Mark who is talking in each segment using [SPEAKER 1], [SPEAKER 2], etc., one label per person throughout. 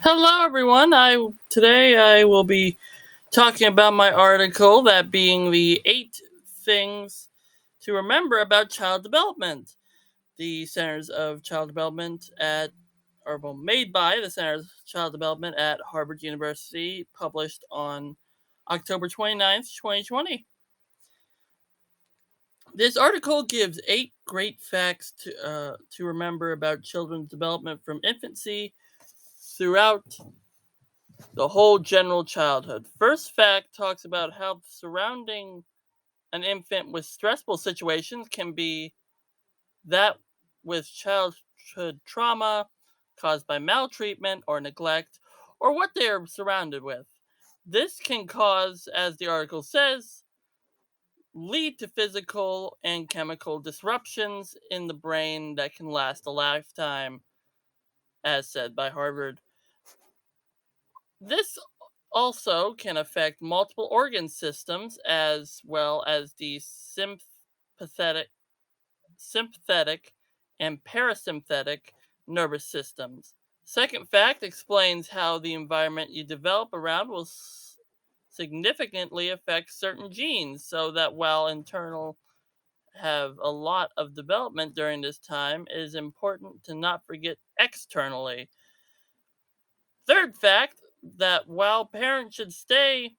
[SPEAKER 1] Hello, everyone. Today I will be talking about my article, that being the 8 things to remember about child development. The Centers of Child Development made by the Centers of Child Development at Harvard University, published on October 29th, 2020. This article gives 8 great facts to remember about children's development from infancy throughout the whole general childhood. First fact talks about how surrounding an infant with stressful situations can be that with childhood trauma caused by maltreatment or neglect, or what they are surrounded with. This can cause, as the article says, lead to physical and chemical disruptions in the brain that can last a lifetime, as said by Harvard. This also can affect multiple organ systems as well as the sympathetic and parasympathetic nervous systems. Second fact explains how the environment you develop around will significantly affect certain genes, so that while internal have a lot of development during this time, it is important to not forget externally. Third fact, that while parents should stay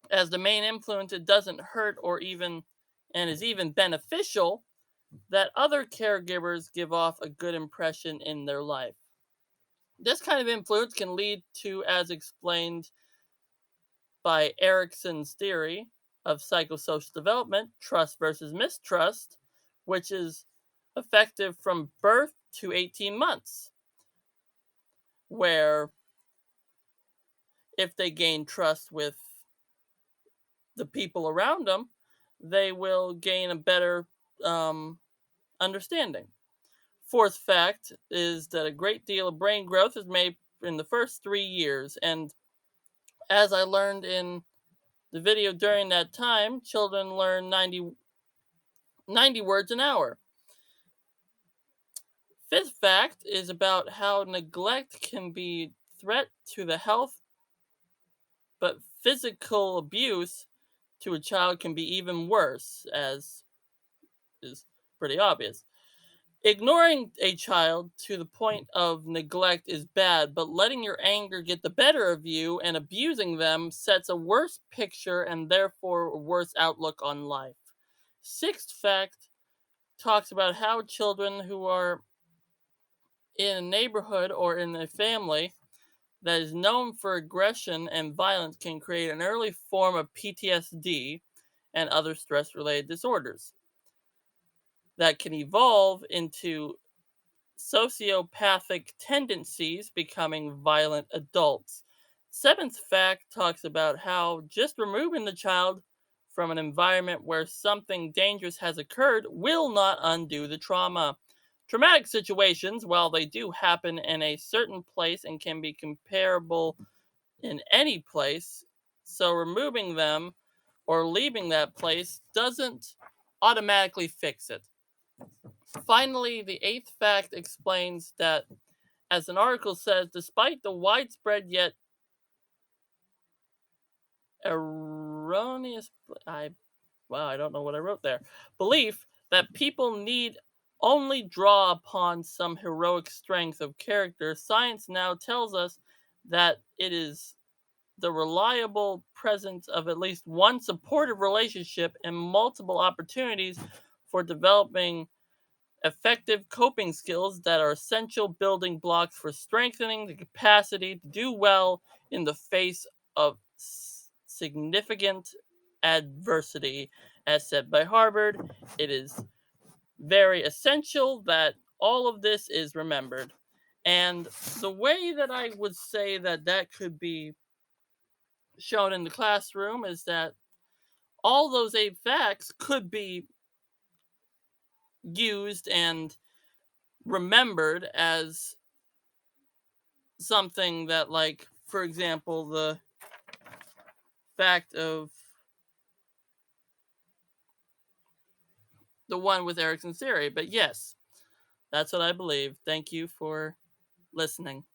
[SPEAKER 1] as the main influence, it doesn't hurt or even and is even beneficial that other caregivers give off a good impression in their life. This kind of influence can lead to, as explained by Erickson's theory of psychosocial development, trust versus mistrust, which is effective from birth to 18 months, where if they gain trust with the people around them, they will gain a better um, understanding. Fourth fact is that a great deal of brain growth is made in the first 3 years, and as I learned in the video during that time, children learn 90 words an hour. Fifth fact is about how neglect can be threat to the health, but physical abuse to a child can be even worse, as is pretty obvious. Ignoring a child to the point of neglect is bad, but letting your anger get the better of you and abusing them sets a worse picture and therefore a worse outlook on life. Sixth fact talks about how children who are in a neighborhood or in a family that is known for aggression and violence can create an early form of PTSD and other stress related disorders that can evolve into sociopathic tendencies, becoming violent adults. Seventh fact talks about how just removing the child from an environment where something dangerous has occurred will not undo the trauma. Traumatic situations, while they do happen in a certain place and can be comparable in any place, so removing them or leaving that place doesn't automatically fix it. Finally, the eighth fact explains that, as an article says, despite the widespread yet erroneous, I don't know what I wrote there, belief that people need only draw upon some heroic strength of character, science now tells us that it is the reliable presence of at least one supportive relationship and multiple opportunities for developing effective coping skills that are essential building blocks for strengthening the capacity to do well in the face of significant adversity. As said by Harvard, it is very essential that all of this is remembered. And the way that I would say that that could be shown in the classroom is that all those 8 facts could be used and remembered as something that, like, for example, the fact of the one with Erickson's theory. But yes, that's what I believe. Thank you for listening.